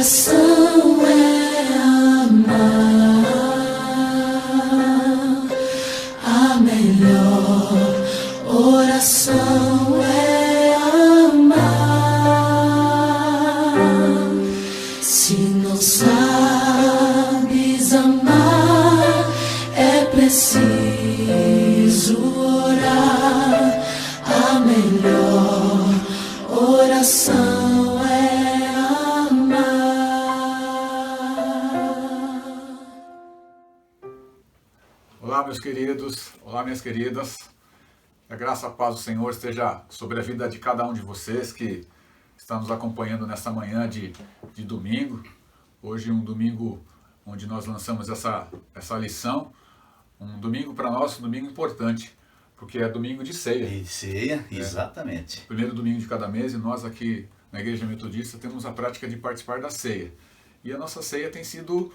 Oração é amar, a melhor oração é amar. Se não sabes amar, é preciso orar. A melhor oração é amar. Olá, meus queridos, olá, minhas queridas. Que a graça e a paz do Senhor esteja sobre a vida de cada um de vocês que está nos acompanhando nesta manhã de domingo. Hoje um domingo onde nós lançamos essa lição. Um domingo para nós, um domingo importante, porque é domingo de ceia. De ceia, exatamente. Primeiro domingo de cada mês, e nós aqui na Igreja Metodista temos a prática de participar da ceia. E a nossa ceia tem sido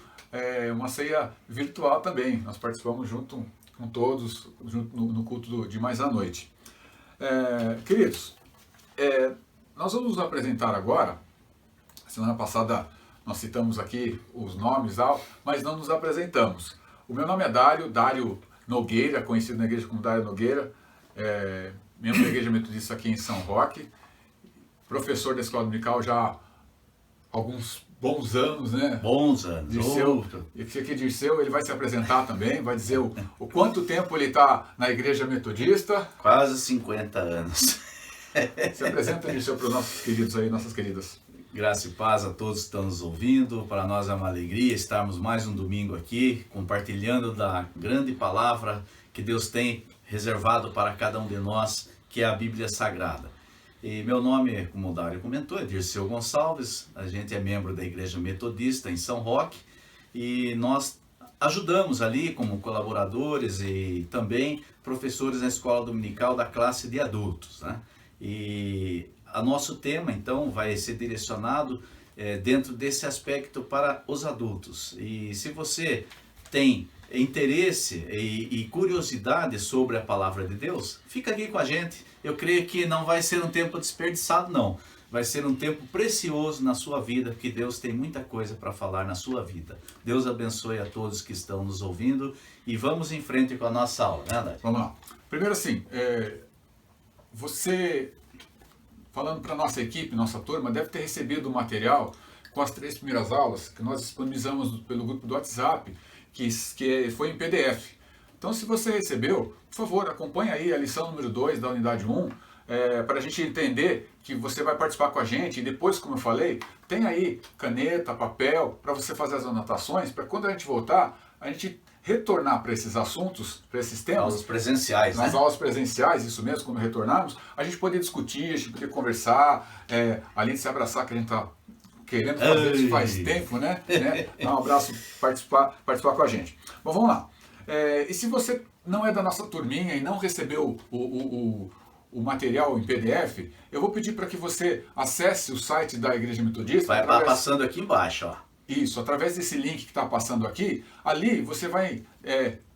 uma ceia virtual também. Nós participamos junto com todos, junto no culto de mais à noite. Queridos, nós vamos nos apresentar agora. Semana passada nós citamos aqui os nomes, mas não nos apresentamos. O meu nome é Dário Nogueira, conhecido na igreja como Dário Nogueira, membro da Igreja Metodista aqui em São Roque, professor da Escola Dominical já há alguns bons anos, né? Bons anos. Dirceu, esse aqui, Dirceu, ele vai se apresentar também, vai dizer o quanto tempo ele está na Igreja Metodista. Quase 50 anos. Se apresenta, Dirceu, para os nossos queridos aí, nossas queridas. Graça e paz a todos que estão nos ouvindo. Para nós é uma alegria estarmos mais um domingo aqui, compartilhando da grande palavra que Deus tem reservado para cada um de nós, que é a Bíblia Sagrada. E meu nome, como o Dário comentou, é Dirceu Gonçalves. A gente é membro da Igreja Metodista em São Roque e nós ajudamos ali como colaboradores e também professores na Escola Dominical da classe de adultos, né? E o nosso tema, então, vai ser direcionado dentro desse aspecto para os adultos. E se você tem interesse e curiosidade sobre a palavra de Deus, fica aqui com a gente. Eu creio que não vai ser um tempo desperdiçado, não. Vai ser um tempo precioso na sua vida, porque Deus tem muita coisa para falar na sua vida. Deus abençoe a todos que estão nos ouvindo e vamos em frente com a nossa aula, né, Dário? Vamos lá. Primeiro assim, você... Falando para a nossa equipe, nossa turma, deve ter recebido o material com as 3 primeiras aulas que nós disponibilizamos pelo grupo do WhatsApp, que foi em PDF. Então, se você recebeu, por favor, acompanhe aí a lição número 2 da unidade 1, para a gente entender que você vai participar com a gente. E depois, como eu falei, tem aí caneta, papel, para você fazer as anotações, para quando a gente voltar, a gente retornar para esses assuntos, para esses temas. Aulas presenciais, nas né? aulas presenciais, isso mesmo, quando retornarmos, a gente poder discutir, a gente poder conversar, além de se abraçar, que a gente está querendo fazer isso faz tempo, né? Dar um abraço, participar com a gente. Bom, vamos lá. E se você não é da nossa turminha e não recebeu o material em PDF, eu vou pedir para que você acesse o site da Igreja Metodista. Vai passando aqui embaixo, ó. Isso, através desse link que está passando aqui, ali você vai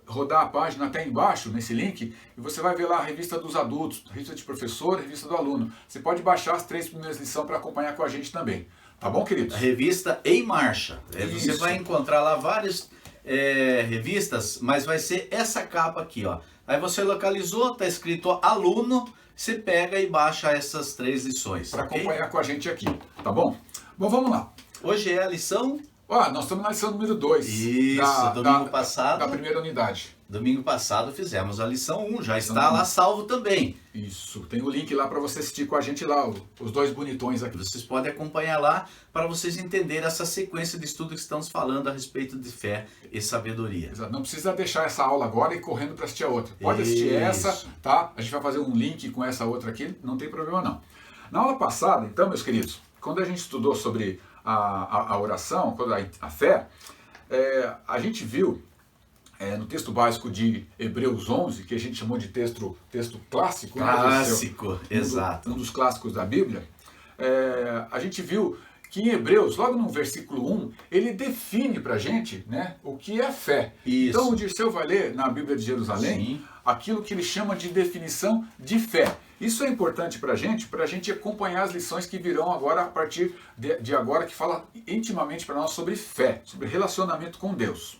rodar a página até embaixo, nesse link, e você vai ver lá a revista dos adultos, revista de professor, revista do aluno. Você pode baixar as 3 primeiras lições para acompanhar com a gente também. Tá bom, queridos? A revista Em Marcha. Você Isso. vai encontrar lá várias revistas, mas vai ser essa capa aqui, ó. Aí você localizou, tá escrito aluno, você pega e baixa essas 3 lições. Para ok? acompanhar com a gente aqui, tá bom? Bom, vamos lá. Hoje é a lição... Nós estamos na lição número 2. Isso, domingo passado. Da primeira unidade. Domingo passado fizemos a lição 1, já está lá salvo também. Isso, tem o link lá para você assistir com a gente lá, os 2 bonitões aqui. Vocês podem acompanhar lá para vocês entenderem essa sequência de estudo que estamos falando a respeito de fé e sabedoria. Exato. Não precisa deixar essa aula agora e ir correndo para assistir a outra. Pode assistir essa, tá? A gente vai fazer um link com essa outra aqui, não tem problema não. Na aula passada, então, meus queridos, quando a gente estudou sobre a oração, a fé, a gente viu no texto básico de Hebreus 11, que a gente chamou de texto clássico. Clássico, exato. Um dos clássicos da Bíblia, a gente viu que em Hebreus, logo no versículo 1, ele define para a gente, né, o que é fé. Isso. Então o Dirceu vai ler na Bíblia de Jerusalém aquilo que ele chama de definição de fé. Isso é importante para a gente acompanhar as lições que virão agora a partir de agora, que fala intimamente para nós sobre fé, sobre relacionamento com Deus.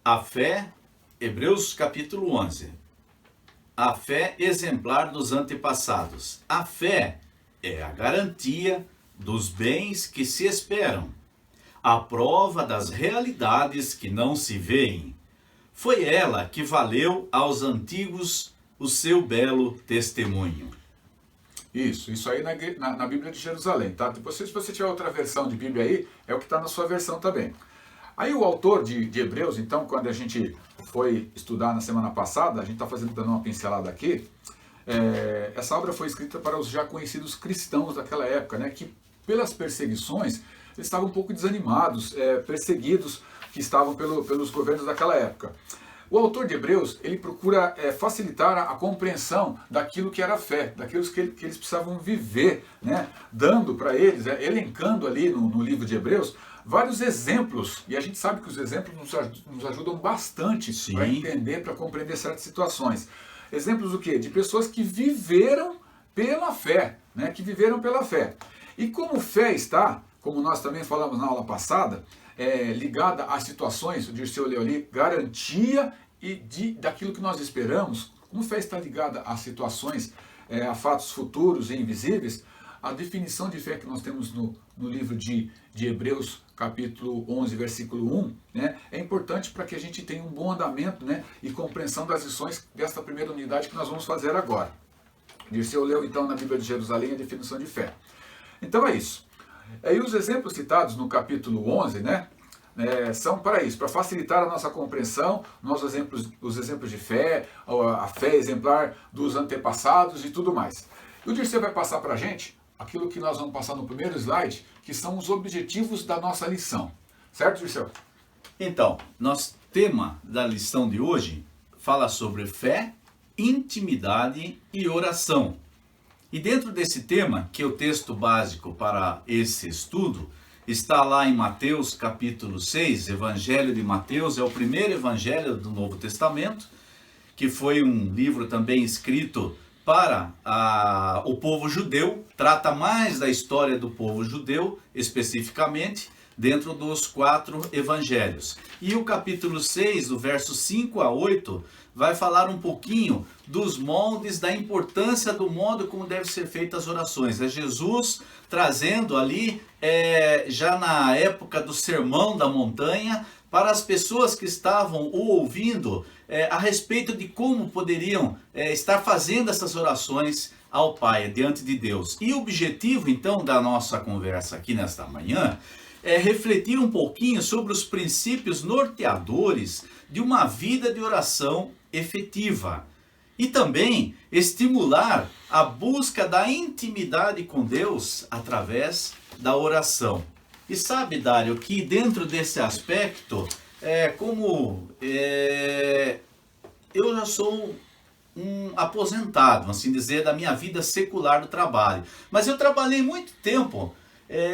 A fé, Hebreus capítulo 11. A fé exemplar dos antepassados. A fé é a garantia dos bens que se esperam, a prova das realidades que não se veem. Foi ela que valeu aos antigos o seu belo testemunho. Isso aí na Bíblia de Jerusalém, tá? Depois, se você tiver outra versão de Bíblia aí, é o que está na sua versão também. Aí o autor de Hebreus, então, quando a gente foi estudar na semana passada, a gente está dando uma pincelada aqui, essa obra foi escrita para os já conhecidos cristãos daquela época, né? Que pelas perseguições, eles estavam um pouco desanimados, perseguidos, que estavam pelos governos daquela época. O autor de Hebreus, ele procura facilitar a compreensão daquilo que era fé, daquilo que eles precisavam viver, né? Dando para eles, elencando ali no livro de Hebreus, vários exemplos, e a gente sabe que os exemplos nos ajudam bastante para entender, para compreender certas situações. Exemplos do quê? De pessoas que viveram pela fé, né? Que viveram pela fé. E como fé está, como nós também falamos na aula passada, ligada às situações, o Dirceu leu ali, garantia daquilo que nós esperamos, como fé está ligada às situações, a fatos futuros e invisíveis, a definição de fé que nós temos no livro de Hebreus, capítulo 11, versículo 1, né, é importante para que a gente tenha um bom andamento, né, e compreensão das lições desta primeira unidade que nós vamos fazer agora. Dirceu leu então na Bíblia de Jerusalém a definição de fé. Então é isso. E os exemplos citados no capítulo 11, né, são para isso, para facilitar a nossa compreensão, os exemplos de fé, a fé exemplar dos antepassados e tudo mais. E o Dirceu vai passar para a gente aquilo que nós vamos passar no primeiro slide, que são os objetivos da nossa lição. Certo, Dirceu? Então, nosso tema da lição de hoje fala sobre fé, intimidade e oração. E dentro desse tema, que é o texto básico para esse estudo, está lá em Mateus capítulo 6, Evangelho de Mateus, é o primeiro evangelho do Novo Testamento, que foi um livro também escrito para o povo judeu, trata mais da história do povo judeu, especificamente, dentro dos 4 evangelhos. E o capítulo 6, do verso 5 a 8, vai falar um pouquinho dos moldes, da importância do modo como devem ser feitas as orações. É Jesus trazendo ali, já na época do Sermão da Montanha, para as pessoas que estavam o ouvindo, a respeito de como poderiam estar fazendo essas orações ao Pai, diante de Deus. E o objetivo, então, da nossa conversa aqui nesta manhã, é refletir um pouquinho sobre os princípios norteadores de uma vida de oração efetiva. E também estimular a busca da intimidade com Deus através da oração. E sabe, Dário, que dentro desse aspecto, eu já sou um aposentado, assim dizer, da minha vida secular do trabalho. Mas eu trabalhei muito tempo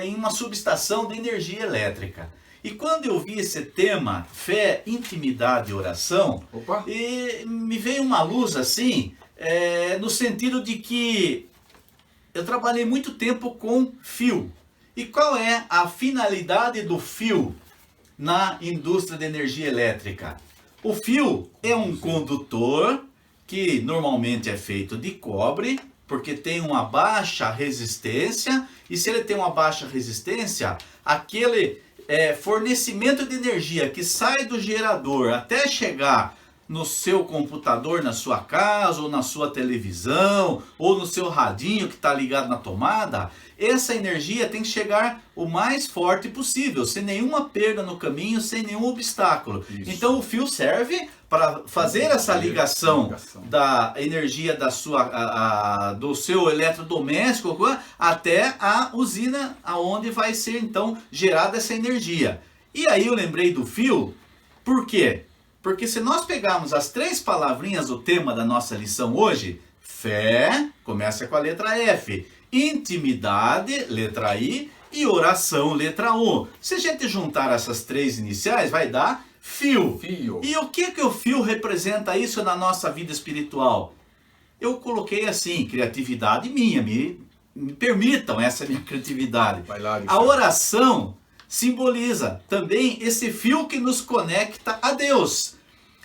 em uma subestação de energia elétrica. E quando eu vi esse tema, fé, intimidade e oração, me veio uma luz assim, no sentido de que eu trabalhei muito tempo com fio. E qual é a finalidade do fio na indústria de energia elétrica? O fio é um condutor que normalmente é feito de cobre, porque tem uma baixa resistência, e se ele tem uma baixa resistência, aquele fornecimento de energia que sai do gerador até chegar no seu computador, na sua casa, ou na sua televisão, ou no seu radinho que está ligado na tomada, essa energia tem que chegar o mais forte possível, sem nenhuma perda no caminho, sem nenhum obstáculo. Isso. Então o fio serve para fazer essa ligação da energia do seu eletrodoméstico até a usina aonde vai ser então gerada essa energia. E aí eu lembrei do fio, por quê? Porque se nós pegarmos as 3 palavrinhas do tema da nossa lição hoje, fé, começa com a letra F, intimidade, letra I, e oração, letra U. Se a gente juntar essas 3 iniciais, vai dar fio. E o que o fio representa isso na nossa vida espiritual? eu coloquei assim, criatividade minha, me permitam essa minha criatividade. Vai lá, A oração simboliza também esse fio que nos conecta a Deus,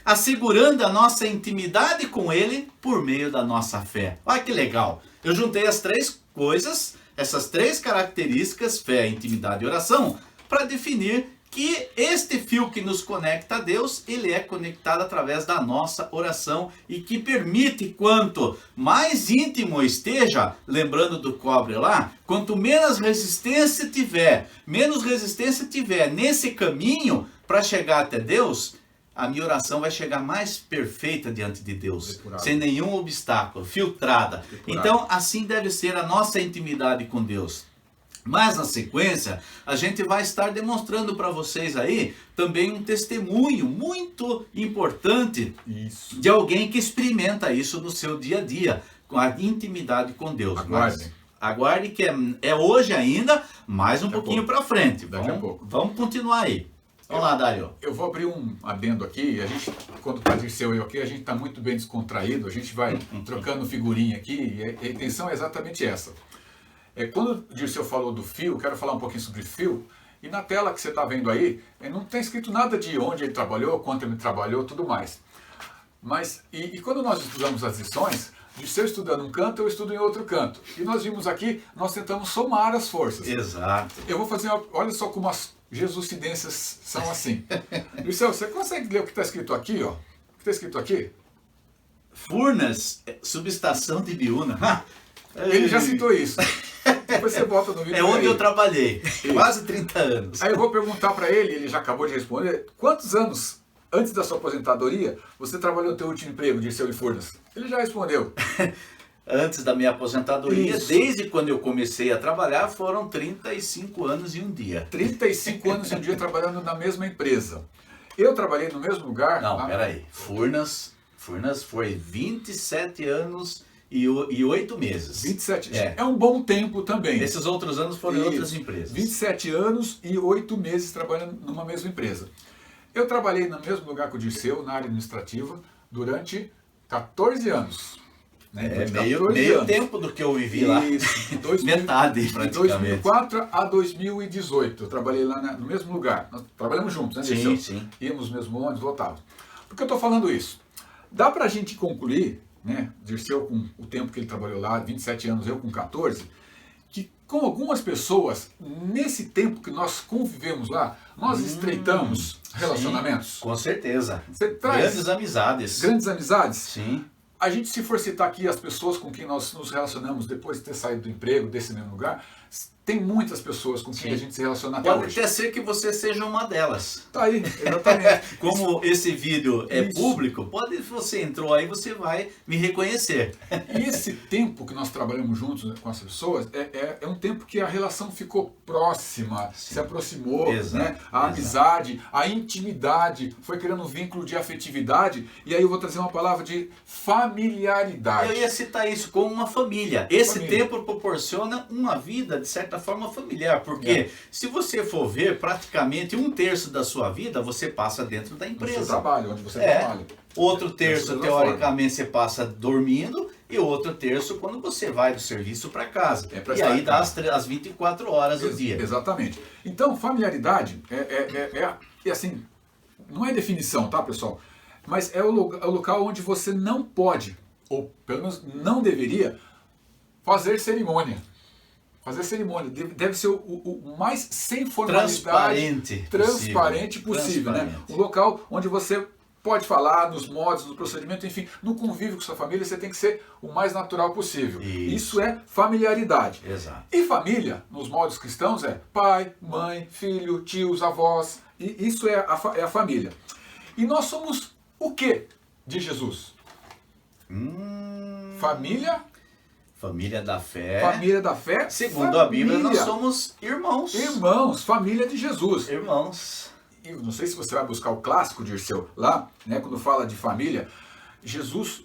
assegurando a nossa intimidade com Ele por meio da nossa fé. Olha que legal! Eu juntei as três coisas, essas três características, fé, intimidade e oração, para definir que este fio que nos conecta a Deus, ele é conectado através da nossa oração e que permite, quanto mais íntimo esteja, lembrando do cobre lá, quanto menos resistência tiver nesse caminho para chegar até Deus, a minha oração vai chegar mais perfeita diante de Deus, Depurado. sem nenhum obstáculo, filtrada. Depurado. Então, assim deve ser a nossa intimidade com Deus. Mas na sequência, a gente vai estar demonstrando para vocês aí também um testemunho muito importante Isso. de alguém que experimenta isso no seu dia a dia, com a intimidade com Deus. Aguardem. Mas aguarde que é hoje ainda, mais um Daqui a pouquinho pouco. para frente. Daqui a pouco. Vamos continuar aí. Vamos lá, Dário. Eu vou abrir um adendo aqui. A gente, quando o Padre Seu e eu aqui, a gente está muito bem descontraído. A gente vai trocando figurinha aqui e a intenção é exatamente essa. Quando o Dirceu falou do fio, quero falar um pouquinho sobre fio. E na tela que você está vendo aí, não tem escrito nada de onde ele trabalhou, quanto ele trabalhou, tudo mais. Mas, e quando nós estudamos as lições, Dirceu estudando um canto, eu estudo em outro canto. E nós vimos aqui, nós tentamos somar as forças. Exato. Eu vou fazer olha só como as jesucidências são assim. Dirceu, você consegue ler o que está escrito aqui, ó? O que está escrito aqui? Furnas, subestação de Biúna. Ele já citou isso. Depois você volta no vídeo. É onde aí. eu trabalhei, quase 30 anos. Aí eu vou perguntar para ele, ele já acabou de responder, quantos anos antes da sua aposentadoria você trabalhou no teu último emprego, Dirceu de Furnas? Ele já respondeu. Antes da minha aposentadoria, Isso. desde quando eu comecei a trabalhar, foram 35 anos e um dia. 35 anos e um dia trabalhando na mesma empresa. Eu trabalhei no mesmo lugar. Não, peraí. Furnas foi 27 anos e 8 meses. 27. É um bom tempo também. Esses outros anos foram em outras empresas. 27 anos e 8 meses trabalhando numa mesma empresa. Eu trabalhei no mesmo lugar que o Dirceu, na área administrativa, durante 14 anos. Né? Durante 14 meio anos. tempo do que eu vivi lá. Isso, Metade, de praticamente. 2004 a 2018. Eu trabalhei lá no mesmo lugar. Nós trabalhamos juntos, né, Dirceu? Sim. Íamos no mesmo ônibus, voltávamos. Por que eu estou falando isso? Dá para a gente concluir, né, Dirceu com o tempo que ele trabalhou lá, 27 anos, eu com 14, que com algumas pessoas, nesse tempo que nós convivemos lá, nós estreitamos relacionamentos. Sim, com certeza. Você traz Grandes amizades. grandes amizades. Sim. A gente, se for citar aqui as pessoas com quem nós nos relacionamos depois de ter saído do emprego, desse mesmo lugar, tem muitas pessoas com quem Sim. a gente se relaciona até Pode hoje. até ser que você seja uma delas. Tá aí, exatamente. Como esse vídeo é Isso. público, você entrou aí, você vai me reconhecer. E esse tempo que nós trabalhamos juntos com as pessoas é um tempo que a relação ficou próxima, se aproximou, Exato, né? A exato. amizade, a intimidade, foi criando um vínculo de afetividade, e aí eu vou trazer uma palavra de familiaridade. Eu ia citar isso como uma família. Esse Família. tempo proporciona uma vida, de certa forma, familiar. Porque se você for ver, praticamente 1/3 da sua vida você passa dentro da No seu empresa. trabalho, onde você É. trabalha. Outro terço, Dessa teoricamente, você passa dormindo, e outro terço quando você vai do serviço para casa. É pra E estar aí em dá casa. as 24 horas do dia. Exatamente. Então, familiaridade é assim, não é definição, tá, pessoal? Mas é o local onde você não pode, ou pelo menos não deveria, fazer cerimônia. Fazer cerimônia. Deve ser o mais sem formalidade, transparente possível. Né? Transparente. Um local onde você pode falar nos modos, no procedimento, enfim, no convívio com sua família, você tem que ser o mais natural possível. Isso é familiaridade. Exato. E família, nos modos cristãos, é pai, mãe, filho, tios, avós. E isso é a família. E nós somos o que de Jesus? Família, Família da fé. família da fé. Segundo a Bíblia, nós família. somos irmãos. Irmãos, família de Jesus. Irmãos. E não sei se você vai buscar o clássico, Dirceu, lá, né, quando fala de família, Jesus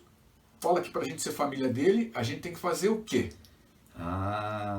fala que para a gente ser família dele, a gente tem que fazer o quê?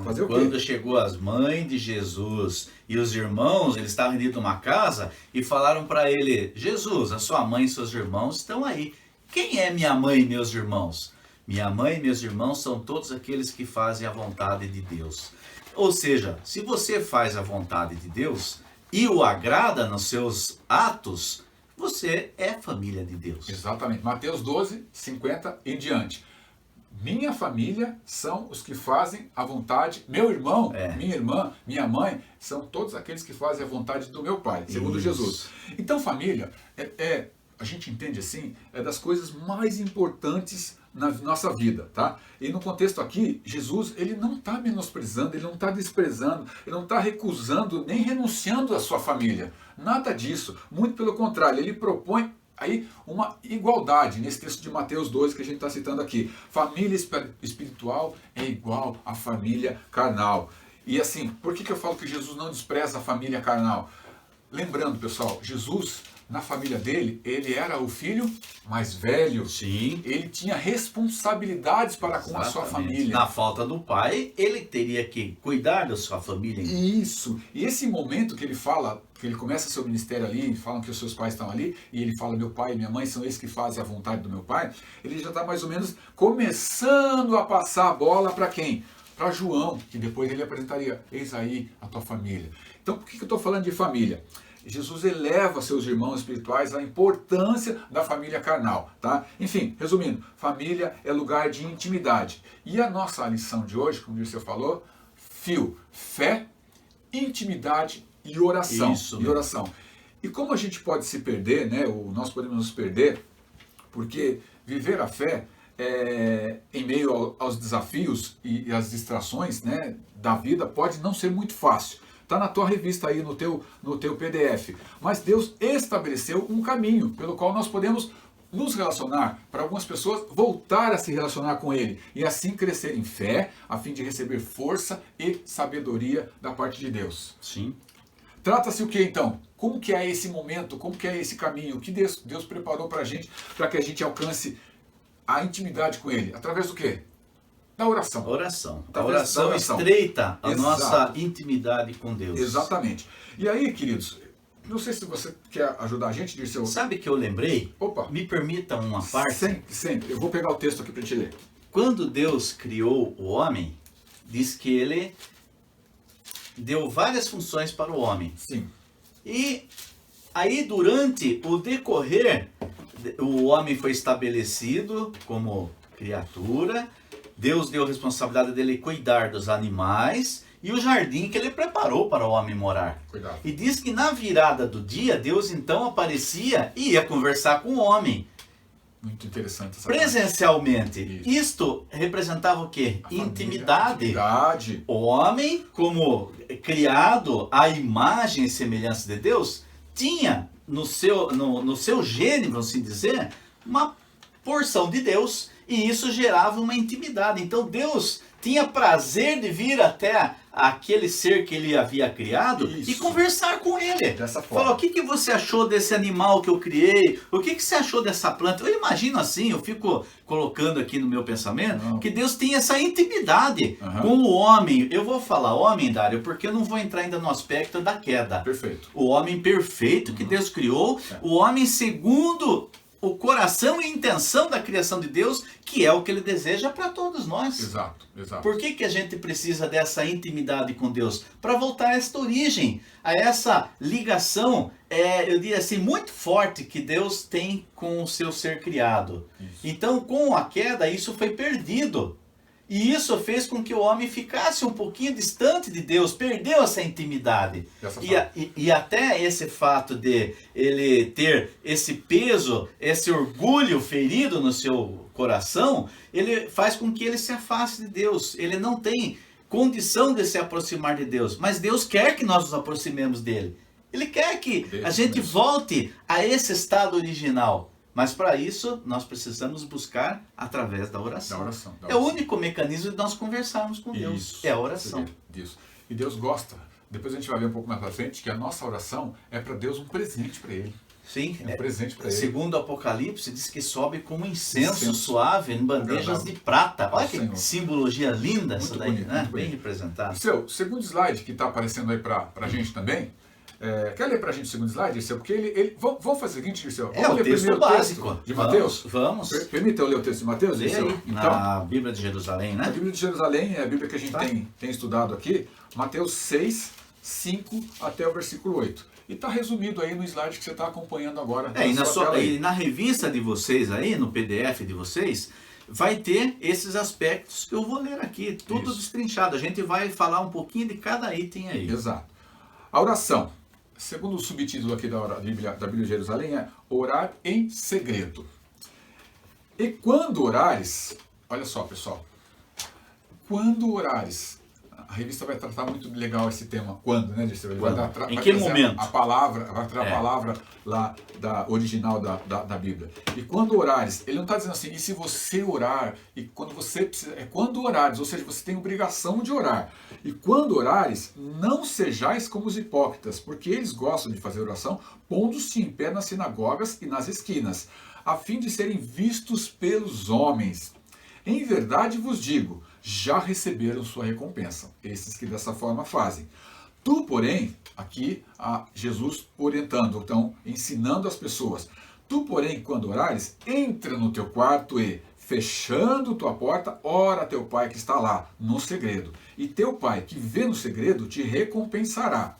Fazer o quê? Quando chegou as mães de Jesus e os irmãos, eles estavam dentro de uma casa e falaram para ele: Jesus, a sua mãe e seus irmãos estão aí. Quem é minha mãe e meus irmãos? Minha mãe e meus irmãos são todos aqueles que fazem a vontade de Deus. Ou seja, se você faz a vontade de Deus e o agrada nos seus atos, você é família de Deus. Exatamente. Mateus 12, 50 em diante. Minha família são os que fazem a vontade, meu irmão, minha irmã, minha mãe, são todos aqueles que fazem a vontade do meu Pai, segundo Jesus. Então família, a gente entende assim, é das coisas mais importantes na nossa vida, tá? E no contexto aqui, Jesus, ele não está menosprezando, ele não está desprezando, ele não está recusando, nem renunciando à sua família. Nada disso, muito pelo contrário, ele propõe aí uma igualdade nesse texto de Mateus 12 que a gente está citando aqui. Família espiritual é igual à família carnal. E assim, por que eu falo que Jesus não despreza a família carnal? Lembrando, pessoal, Jesus, na família dele, ele era o filho mais velho. Sim. Ele tinha responsabilidades para com a sua família. Na falta do pai, ele teria que cuidar da sua família. Isso. E esse momento que ele fala, que ele começa seu ministério ali, falam que os seus pais estão ali, e ele fala, meu pai e minha mãe são esses que fazem a vontade do meu pai, ele já está mais ou menos começando a passar a bola para quem? Para João, que depois ele apresentaria, eis aí a tua família. Então, por que eu estou falando de família? Jesus eleva seus irmãos espirituais à importância da família carnal, tá? Enfim, resumindo, família é lugar de intimidade. E a nossa lição de hoje, como o Dirceu falou, fé, intimidade e oração. Isso, e oração. E como a gente pode se perder, né? Nós podemos nos perder, porque viver a fé em meio aos desafios e às distrações, né, da vida pode não ser muito fácil. Está na tua revista aí, no teu PDF. Mas Deus estabeleceu um caminho pelo qual nós podemos nos relacionar, para algumas pessoas voltar a se relacionar com Ele e assim crescer em fé, a fim de receber força e sabedoria da parte de Deus. Sim. Trata-se o que então? Como que é esse momento? Como que é esse caminho? O que Deus preparou para a gente, para que a gente alcance a intimidade com Ele? Através do quê? Da oração. A oração estreita a Exato. Nossa intimidade com Deus. Exatamente. E aí, queridos, não sei se você quer ajudar a gente, Dirceu. Sabe que eu lembrei? Opa. Me permita uma parte. Sempre. Eu vou pegar o texto aqui para te ler. Quando Deus criou o homem, diz que ele deu várias funções para o homem. Sim. E aí, durante o decorrer, o homem foi estabelecido como criatura. Deus deu a responsabilidade dele cuidar dos animais e o jardim que ele preparou para o homem morar. Cuidado. E diz que na virada do dia, Deus então aparecia e ia conversar com o homem. Muito interessante essa Presencialmente. Isso. Isto representava o quê? parte. Intimidade. O homem, como criado à imagem e semelhança de Deus, tinha no seu gênero, vamos assim dizer, uma porção de Deus. E isso gerava uma intimidade. Então Deus tinha prazer de vir até aquele ser que ele havia criado e conversar com ele. Dessa forma. Falou, o que você achou desse animal que eu criei? O que você achou dessa planta? Eu imagino assim, eu fico colocando aqui no meu pensamento, que Deus tem essa intimidade com o homem. Eu vou falar homem, Dário, porque eu não vou entrar ainda no aspecto da queda. Perfeito. O homem perfeito que Deus criou, o homem segundo o coração e a intenção da criação de Deus, que é o que Ele deseja para todos nós. Exato, exato. Por que a gente precisa dessa intimidade com Deus? Para voltar a esta origem, a essa ligação, eu diria assim, muito forte que Deus tem com o seu ser criado. Isso. Então, com a queda, isso foi perdido. E isso fez com que o homem ficasse um pouquinho distante de Deus, perdeu essa intimidade. E até esse fato de ele ter esse peso, esse orgulho ferido no seu coração, ele faz com que ele se afaste de Deus. Ele não tem condição de se aproximar de Deus, mas Deus quer que nós nos aproximemos dele. Ele quer que a gente volte a esse estado original. Mas para isso, nós precisamos buscar através da oração. É o único mecanismo de nós conversarmos com Deus. É a oração. Isso. E Deus gosta. Depois a gente vai ver um pouco mais para frente que a nossa oração é para Deus um presente para Ele. Sim. É um presente para Ele. Segundo o Apocalipse, diz que sobe como incenso suave em bandejas de prata. Olha que simbologia linda essa daí, né? Bem representada. Seu segundo slide que está aparecendo aí para a gente também, Quer ler para a gente o segundo slide, Dirceu? Porque vamos fazer o seguinte, Dirceu. É o ler texto primeiro básico. Texto de Mateus? Vamos. Permita eu ler o texto de Mateus, Lê Dirceu? aí, Então, na Bíblia de Jerusalém, a né? Bíblia de Jerusalém é a Bíblia que a gente Tá. tem estudado aqui, Mateus 6, 5 até o versículo 8. E está resumido aí no slide que você está acompanhando agora. E na revista de vocês aí, no PDF de vocês, vai ter esses aspectos que eu vou ler aqui, tudo Isso. destrinchado. A gente vai falar um pouquinho de cada item aí. Exato. A oração, segundo o subtítulo aqui da Bíblia de Jerusalém, é orar em segredo. E quando orares, olha só, pessoal, quando orares, a revista vai tratar muito legal esse tema, quando, né, Dirceu? Ele vai Em que trazer momento? A palavra, vai trazer a palavra lá da original da Bíblia. E quando orares, ele não está dizendo assim, e se você orar, e quando você precisa, é quando orares, ou seja, você tem obrigação de orar. E quando orares, não sejais como os hipócritas, porque eles gostam de fazer oração, pondo-se em pé nas sinagogas e nas esquinas, a fim de serem vistos pelos homens. Em verdade vos digo, já receberam sua recompensa, esses que dessa forma fazem. Tu, porém, aqui Jesus orientando, então, ensinando as pessoas, tu, porém, quando orares, entra no teu quarto e, fechando tua porta, ora a teu pai que está lá, no segredo. E teu pai, que vê no segredo, te recompensará.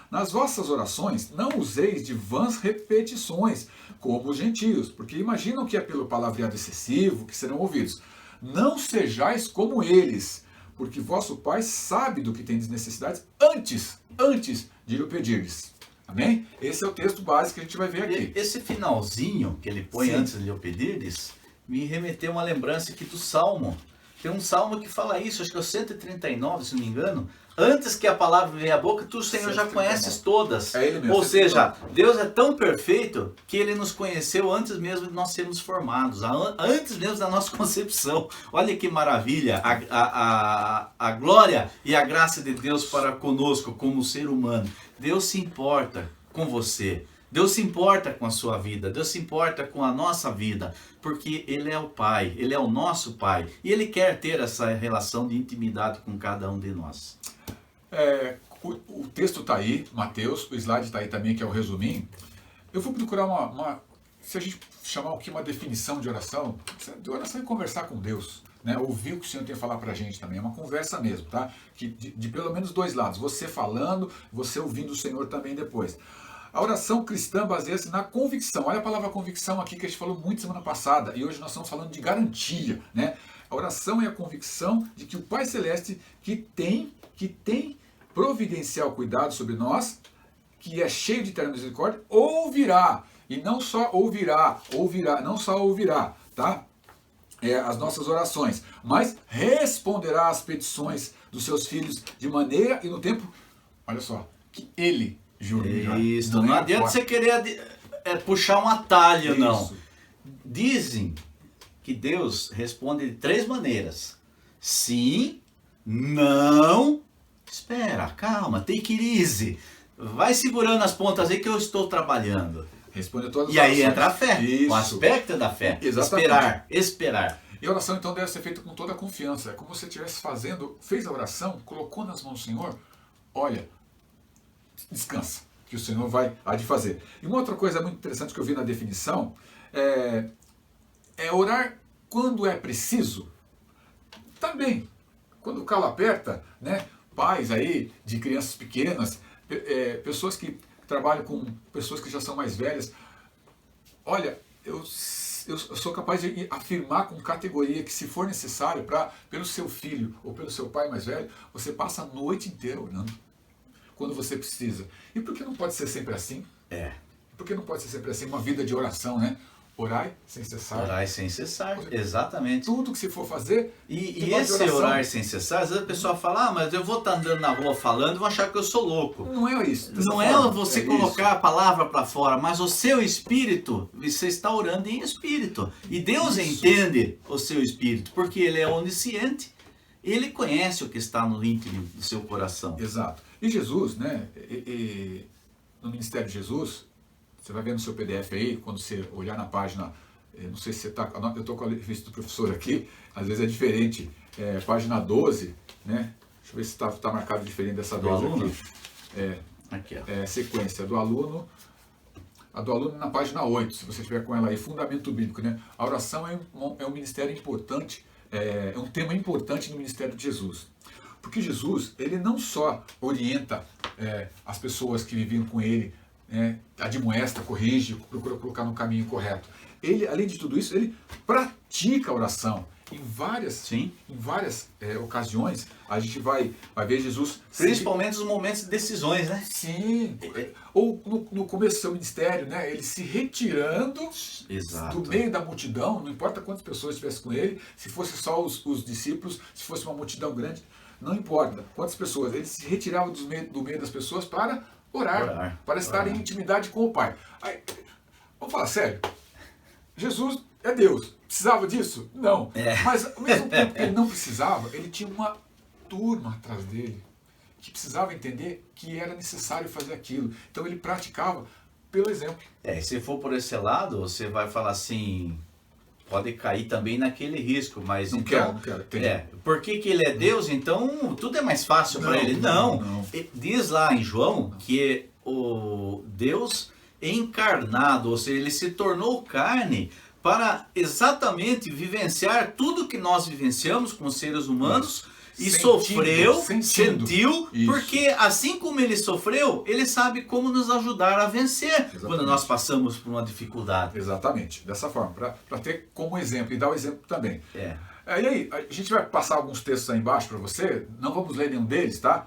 Nas vossas orações, não useis de vãs repetições, como os gentios, porque imaginam que é pelo palavreado excessivo que serão ouvidos. Não sejais como eles, porque vosso Pai sabe do que tendes necessidades antes de lhe pedir-lhes. Amém? Esse é o texto básico que a gente vai ver aqui. Esse finalzinho que ele põe Sim. antes de eu pedir-lhes, me remeteu uma lembrança aqui do Salmo. Tem um Salmo que fala isso, acho que é o 139, se não me engano. Antes que a palavra venha à boca, tu, Senhor, já 139. conheces todas. É ele mesmo, Ou seja, 139. Deus é tão perfeito que ele nos conheceu antes mesmo de nós sermos formados, antes mesmo da nossa concepção. Olha que maravilha, a glória e a graça de Deus para conosco como ser humano. Deus se importa com você. Deus se importa com a sua vida, Deus se importa com a nossa vida, porque Ele é o Pai, Ele é o nosso Pai, e Ele quer ter essa relação de intimidade com cada um de nós. O texto está aí, Mateus, o slide está aí também, que é o resuminho. Eu vou procurar se a gente chamar o que uma definição de oração é conversar com Deus, né? Ouvir o que o Senhor tem a falar para a gente também, é uma conversa mesmo, tá? De pelo menos dois lados, você falando, você ouvindo o Senhor também depois. A oração cristã baseia-se na convicção. Olha a palavra convicção aqui que a gente falou muito semana passada, e hoje nós estamos falando de garantia, né? A oração é a convicção de que o Pai Celeste, que tem providencial cuidado sobre nós, que é cheio de eterna misericórdia, ouvirá, e não só ouvirá, tá? As nossas orações, mas responderá às petições dos seus filhos de maneira e no tempo, olha só, que Ele julga. Isso, não adianta você querer puxar um atalho, Isso. não. Dizem que Deus responde de três maneiras. Sim, não, espera, calma, take it easy. Vai segurando as pontas aí que eu estou trabalhando. Responde a todas as E aí orações. entra a fé, Isso. o aspecto da fé. Exatamente. Esperar. E a oração então deve ser feita com toda a confiança. É como se você estivesse fez a oração, colocou nas mãos do Senhor, olha, descansa, que o Senhor há de fazer. E uma outra coisa muito interessante que eu vi na definição é orar quando é preciso. Também, quando o calo aperta, né? Pais aí de crianças pequenas, pessoas que trabalham com pessoas que já são mais velhas. Olha, eu sou capaz de afirmar com categoria que se for necessário, pelo seu filho ou pelo seu pai mais velho, você passa a noite inteira orando. Quando você precisa. E por que não pode ser sempre assim? Por que não pode ser sempre assim? Uma vida de oração, né? Orai sem cessar. Orar sem cessar, exatamente. Tudo que se for fazer. E esse orar sem cessar, às vezes a pessoa fala, mas eu vou estar andando na rua falando e vão achar que eu sou louco. Não é isso. Não é você colocar a palavra para fora, mas o seu espírito, você está orando em espírito. E Deus entende o seu espírito, porque Ele é onisciente. Ele conhece o que está no íntimo do seu coração. Exato. E Jesus, né? No Ministério de Jesus, você vai ver no seu PDF aí, quando você olhar na página, não sei se você está, eu estou com a revista do professor aqui, às vezes é diferente, página 12, né? Deixa eu ver se está marcado diferente dessa Do vez aluno? aqui. Aqui, ó. Sequência do aluno, a do aluno na página 8, se você estiver com ela aí, fundamento bíblico, né? A oração é um ministério importante, é um tema importante no ministério de Jesus. Porque Jesus, ele não só orienta as pessoas que viviam com ele, admoesta, corrige, procura colocar no caminho correto. Ele, além de tudo isso, ele pratica a oração. Em várias ocasiões, a gente vai ver Jesus... Principalmente nos momentos de decisões, né? Sim. Ou no começo do seu ministério, né? Ele se retirando do meio da multidão, não importa quantas pessoas estivessem com ele, se fosse só os discípulos, se fosse uma multidão grande, não importa quantas pessoas, ele se retirava do meio das pessoas para orar. Para estar em intimidade com o Pai. Aí, vamos falar sério, Jesus é Deus. Precisava disso? Não. Mas ao mesmo tempo que ele não precisava, ele tinha uma turma atrás dele que precisava entender que era necessário fazer aquilo. Então ele praticava pelo exemplo. Se for por esse lado, você vai falar assim, pode cair também naquele risco, mas não então... quero. Por que ele é Deus, então tudo é mais fácil para ele? Não. Diz lá em João que o Deus encarnado, ou seja, ele se tornou carne para exatamente vivenciar tudo que nós vivenciamos como seres humanos e sentiu, porque assim como ele sofreu, ele sabe como nos ajudar a vencer quando nós passamos por uma dificuldade. Exatamente, dessa forma, para ter como exemplo e dar o exemplo também. E aí, a gente vai passar alguns textos aí embaixo para você, não vamos ler nenhum deles, tá?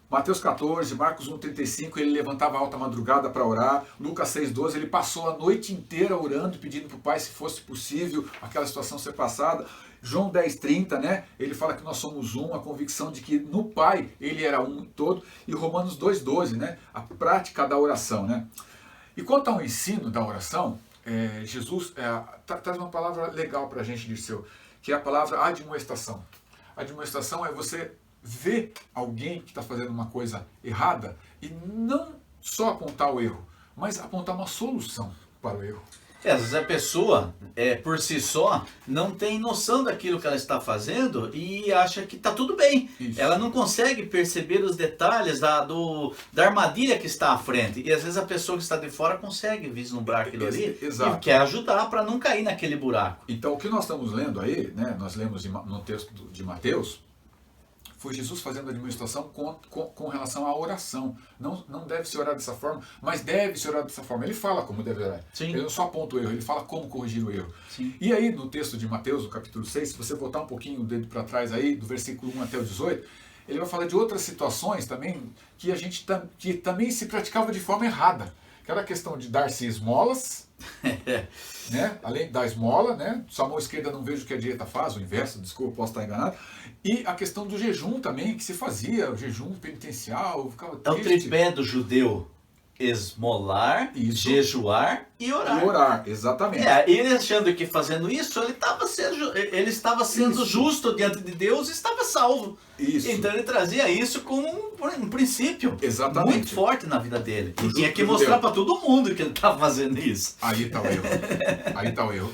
Mateus 14, Marcos 1,35, ele levantava a alta madrugada para orar. Lucas 6,12, ele passou a noite inteira orando, pedindo para o Pai se fosse possível aquela situação ser passada. João 10,30, né? Ele fala que nós somos um, a convicção de que no Pai ele era um todo. E Romanos 2,12, né? A prática da oração, né? E quanto ao ensino da oração, Jesus traz uma palavra legal para a gente, Dirceu, que é a palavra admoestação. Admoestação é você ver alguém que está fazendo uma coisa errada e não só apontar o erro, mas apontar uma solução para o erro. Às vezes a pessoa, por si só, não tem noção daquilo que ela está fazendo e acha que está tudo bem. Isso. Ela não consegue perceber os detalhes da armadilha que está à frente. E às vezes a pessoa que está de fora consegue vislumbrar aquilo ali e quer ajudar para não cair naquele buraco. Então o que nós estamos lendo aí, né, nós lemos no texto de Mateus, foi Jesus fazendo a administração com relação à oração. Não deve se orar dessa forma, mas deve se orar dessa forma. Ele fala como deve orar. Sim. Ele não só aponta o erro, ele fala como corrigir o erro. Sim. E aí, no texto de Mateus, no capítulo 6, se você voltar um pouquinho o dedo para trás aí, do versículo 1 até o 18, ele vai falar de outras situações também que que também se praticava de forma errada. Que era a questão de dar-se esmolas, né? Além da esmola, né? Sua mão esquerda não vejo o que a direita faz, o inverso, desculpa, posso estar enganado. E a questão do jejum também, que se fazia, o jejum penitencial, ficava triste. É o tripé do judeu: esmolar, jejuar e orar. E orar, exatamente. Ele achando que fazendo isso, ele estava sendo justo diante de Deus e estava salvo. Isso. Então ele trazia isso como um princípio muito forte na vida dele. E tinha que mostrar para todo mundo que ele estava fazendo isso. Aí está o erro. Aí está o erro.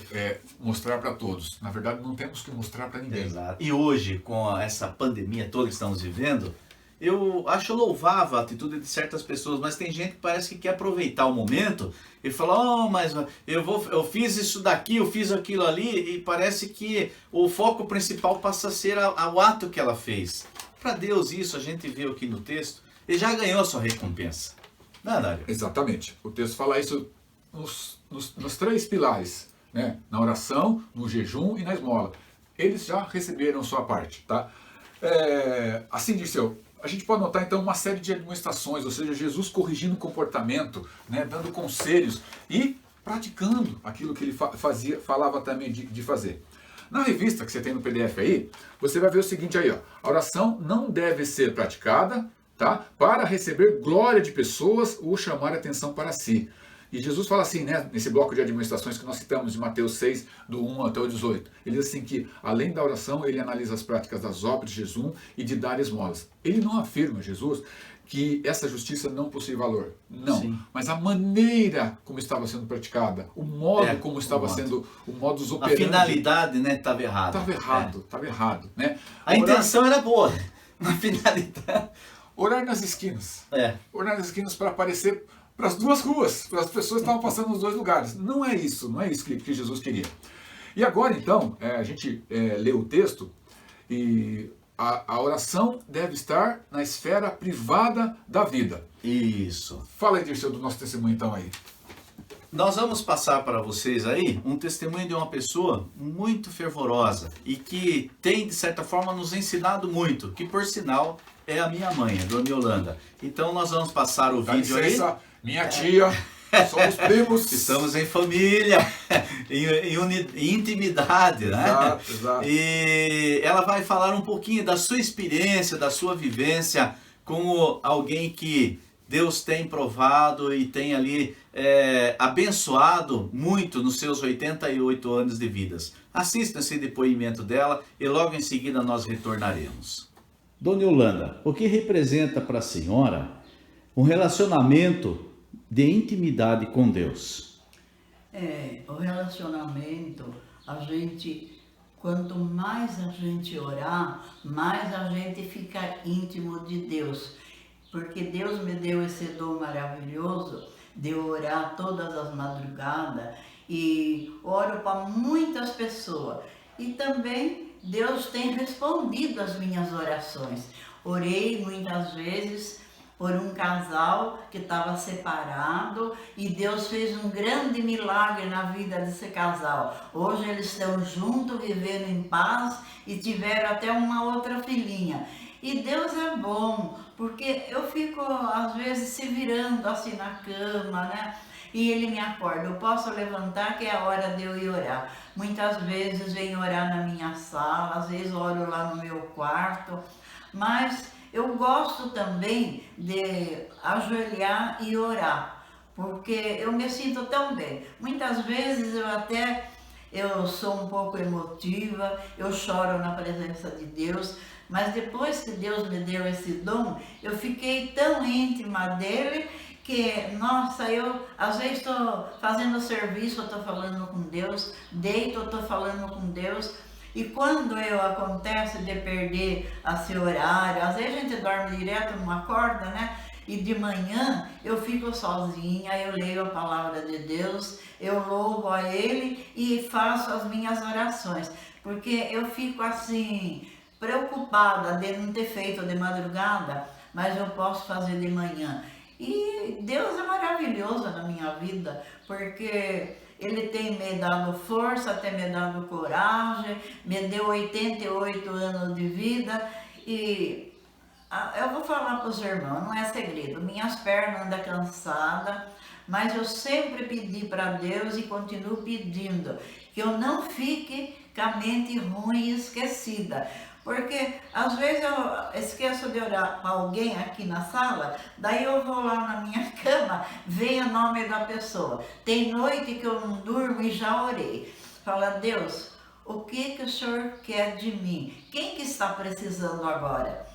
Mostrar para todos. Na verdade, não temos que mostrar para ninguém. Exato. E hoje, com essa pandemia toda que estamos vivendo, eu acho louvável a atitude de certas pessoas, mas tem gente que parece que quer aproveitar o momento e falar, mas eu fiz isso daqui, eu fiz aquilo ali, e parece que o foco principal passa a ser o ato que ela fez. Para Deus isso, a gente vê aqui no texto, ele já ganhou a sua recompensa. Não é, Dário? Exatamente. O texto fala isso nos três pilares, né? Na oração, no jejum e na esmola. Eles já receberam sua parte, tá? Assim, Dirceu, a gente pode notar então uma série de administrações, ou seja, Jesus corrigindo o comportamento, né, dando conselhos e praticando aquilo que ele falava também de fazer. Na revista que você tem no PDF aí, você vai ver o seguinte aí, ó, a oração não deve ser praticada, tá, para receber glória de pessoas ou chamar atenção para si. E Jesus fala assim, né, nesse bloco de administrações que nós citamos de Mateus 6, do 1 até o 18. Ele diz assim que, além da oração, ele analisa as práticas das obras de jejum e de dar esmolas. Ele não afirma, Jesus, que essa justiça não possui valor. Não. Sim. Mas a maneira como estava sendo praticada, o modo como estava sendo, o modus operandi. A finalidade, né, estava errada. Estava errado, né? A intenção era boa, na finalidade... orar nas esquinas. É. Orar nas esquinas para aparecer para as duas ruas, para as pessoas que estavam passando nos dois lugares. Não é isso que Jesus queria. E agora, então, a gente lê o texto e a oração deve estar na esfera privada da vida. Isso. Fala aí, Dirceu, do nosso testemunho, então, aí. Nós vamos passar para vocês aí um testemunho de uma pessoa muito fervorosa e que tem, de certa forma, nos ensinado muito, que, por sinal, é a minha mãe, a Dona Yolanda. Então, nós vamos passar o Dá vídeo licença, minha tia, somos primos. Estamos em família, em intimidade, né? Exato, exato. E ela vai falar um pouquinho da sua experiência, da sua vivência como alguém que Deus tem provado e tem ali abençoado muito nos seus 88 anos de vidas. Assista esse depoimento dela e logo em seguida nós retornaremos. Dona Yolanda, o que representa para a senhora um relacionamento de intimidade com Deus? O relacionamento, quanto mais a gente orar, mais a gente fica íntimo de Deus. Porque Deus me deu esse dom maravilhoso de orar todas as madrugadas e oro para muitas pessoas. E também Deus tem respondido as minhas orações. Orei muitas vezes por um casal que estava separado e Deus fez um grande milagre na vida desse casal. Hoje eles estão juntos, vivendo em paz e tiveram até uma outra filhinha. E Deus é bom, porque eu fico às vezes se virando assim na cama, né? E Ele me acorda, eu posso levantar que é a hora de eu ir orar. Muitas vezes venho orar na minha sala, às vezes oro lá no meu quarto, mas eu gosto também de ajoelhar e orar, porque eu me sinto tão bem. Muitas vezes eu sou um pouco emotiva, eu choro na presença de Deus, mas depois que Deus me deu esse dom, eu fiquei tão íntima dele que, nossa, eu às vezes estou fazendo serviço, eu estou falando com Deus, deito, eu estou falando com Deus. E quando acontece de perder esse horário, às vezes a gente dorme direto numa corda, né? E de manhã eu fico sozinha, eu leio a palavra de Deus, eu louvo a Ele e faço as minhas orações. Porque eu fico assim, preocupada de não ter feito de madrugada, mas eu posso fazer de manhã. E Deus é maravilhoso na minha vida, porque Ele tem me dado força, tem me dado coragem, me deu 88 anos de vida e eu vou falar para os irmãos, não é segredo, minhas pernas andam cansadas, mas eu sempre pedi para Deus e continuo pedindo que eu não fique com a mente ruim e esquecida. Porque às vezes eu esqueço de orar para alguém aqui na sala, daí eu vou lá na minha cama, vejo o nome da pessoa. Tem noite que eu não durmo e já orei. Fala, Deus, o que o Senhor quer de mim? Quem que está precisando agora?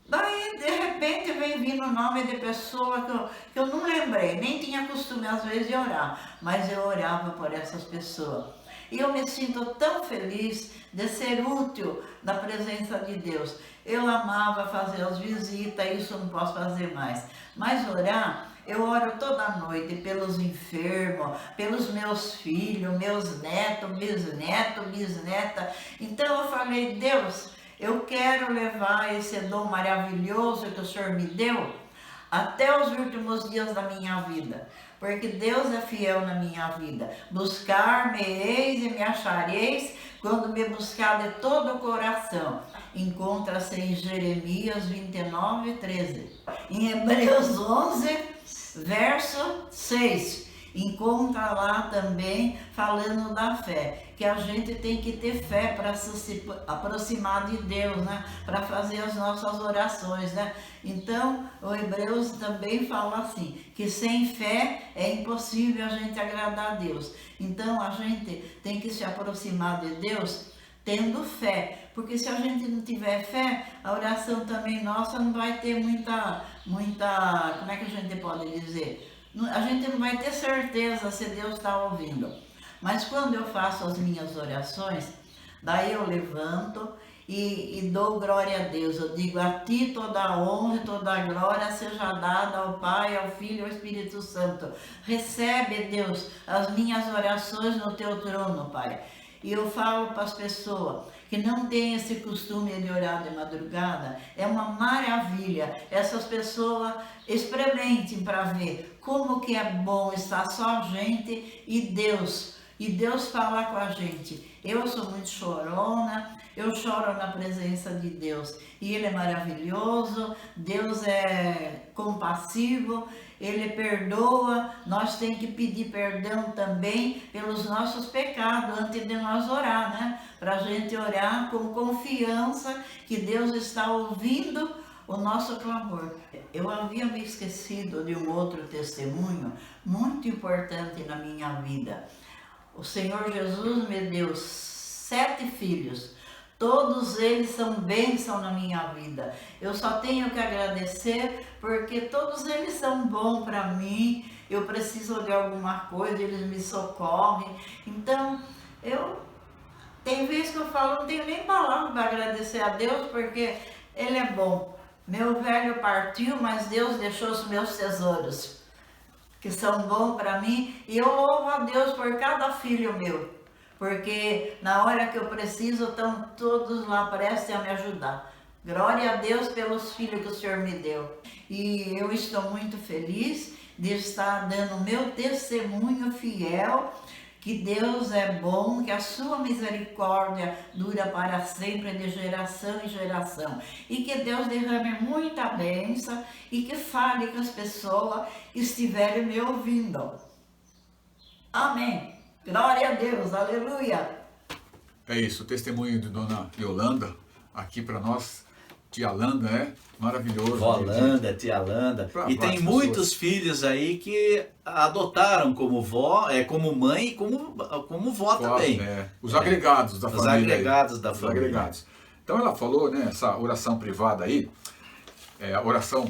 Daí, de repente, vem vindo o nome de pessoa que eu não lembrei, nem tinha costume às vezes de orar, mas eu orava por essas pessoas. E eu me sinto tão feliz de ser útil na presença de Deus. Eu amava fazer as visitas, isso eu não posso fazer mais. Mas orar, eu oro toda noite pelos enfermos, pelos meus filhos, meus netos, bisneta. Então eu falei, Deus, eu quero levar esse dom maravilhoso que o Senhor me deu até os últimos dias da minha vida. Porque Deus é fiel na minha vida. Buscar-me-eis e me achareis quando me buscar de todo o coração. Encontra-se em Jeremias 29, 13. Em Hebreus 11, verso 6. Encontra lá também falando da fé, que a gente tem que ter fé para se aproximar de Deus, né? Para fazer as nossas orações, né? Então, o Hebreus também fala assim, que sem fé é impossível a gente agradar a Deus. Então, a gente tem que se aproximar de Deus tendo fé, porque se a gente não tiver fé, a oração também nossa não vai ter muita, como é que a gente pode dizer? A gente não vai ter certeza se Deus está ouvindo. Mas quando eu faço as minhas orações, daí eu levanto e dou glória a Deus. Eu digo, a Ti toda a honra e toda a glória seja dada ao Pai, ao Filho e ao Espírito Santo. Recebe, Deus, as minhas orações no Teu trono, Pai. E eu falo para as pessoas que não têm esse costume de orar de madrugada, é uma maravilha. Essas pessoas experimentem para ver como que é bom estar só a gente e Deus falar com a gente. Eu sou muito chorona, eu choro na presença de Deus. E Ele é maravilhoso, Deus é compassivo, Ele perdoa. Nós temos que pedir perdão também pelos nossos pecados antes de nós orar, né? Para a gente orar com confiança que Deus está ouvindo o nosso clamor. Eu havia me esquecido de um outro testemunho muito importante na minha vida. O Senhor Jesus me deu 7 filhos. Todos eles são bênção na minha vida. Eu só tenho que agradecer porque todos eles são bons para mim. Eu preciso de alguma coisa, eles me socorrem. Então, tem vezes que eu falo, não tenho nem palavra para agradecer a Deus porque Ele é bom. Meu velho partiu, mas Deus deixou os meus tesouros, que são bons para mim, e eu louvo a Deus por cada filho meu, porque na hora que eu preciso, estão todos lá prestes a me ajudar. Glória a Deus pelos filhos que o Senhor me deu. E eu estou muito feliz de estar dando meu testemunho fiel, que Deus é bom, que a sua misericórdia dura para sempre, de geração em geração. E que Deus derrame muita bênção e que fale com as pessoas que estiverem me ouvindo. Amém. Glória a Deus. Aleluia. É isso, o testemunho de Dona Yolanda, aqui para nós, tia Landa, maravilhoso. Vó Landa, tia Landa. E tem muitos filhos aí que adotaram como vó, como mãe e como vó também. Os agregados da família. Os agregados da família. Agregados. Então ela falou, né, essa oração privada aí, a oração,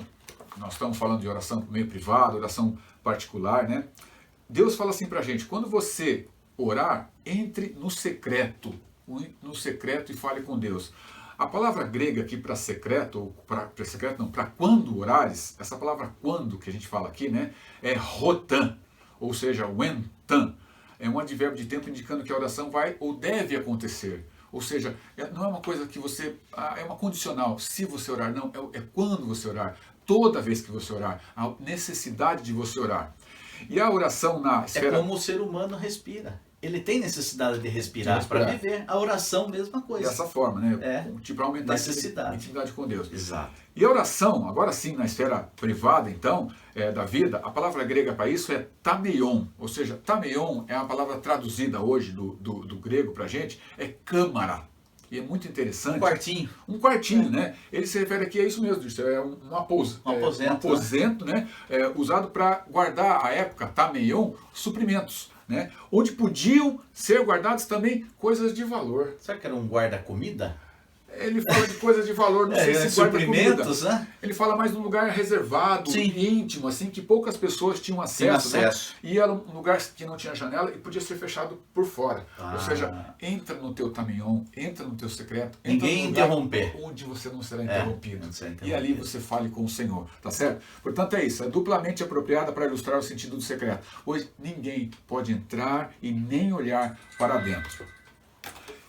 nós estamos falando de oração meio privada, oração particular, né? Deus fala assim pra gente, quando você orar, entre no secreto e fale com Deus. A palavra grega aqui para secreto, ou para quando orares, essa palavra quando que a gente fala aqui, né, é rotan, ou seja, wentan. É um advérbio de tempo indicando que a oração vai ou deve acontecer. Ou seja, não é uma coisa que você, é uma condicional, se você orar, não, é quando você orar, toda vez que você orar, a necessidade de você orar. E a oração na esfera... É como o ser humano respira. Ele tem necessidade de respirar para viver. A oração, mesma coisa. Dessa forma, né? Tipo, para aumentar a intimidade com Deus. Exato. E a oração, agora sim, na esfera privada, então, da vida, a palavra grega para isso é tameion. Ou seja, tameion é uma palavra traduzida hoje do grego para a gente, é câmara. E é muito interessante. Um quartinho, né? Ele se refere aqui a isso mesmo, isso é um aposento, né? Usado para guardar, à época, tameion, suprimentos. Né? Onde podiam ser guardadas também coisas de valor. Será que era um guarda-comida? Ele fala de coisas de valor, não sei se suprimentos, né? Ele fala mais num lugar reservado, íntimo, assim, que poucas pessoas tinham acesso. Né? E era um lugar que não tinha janela e podia ser fechado por fora. Ou seja, entra no teu tameion, entra no teu secreto. Ninguém interromper. Onde você não será interrompido. E ali você fale com o Senhor, tá certo? Portanto é isso, é duplamente apropriada para ilustrar o sentido do secreto. Hoje ninguém pode entrar e nem olhar para dentro.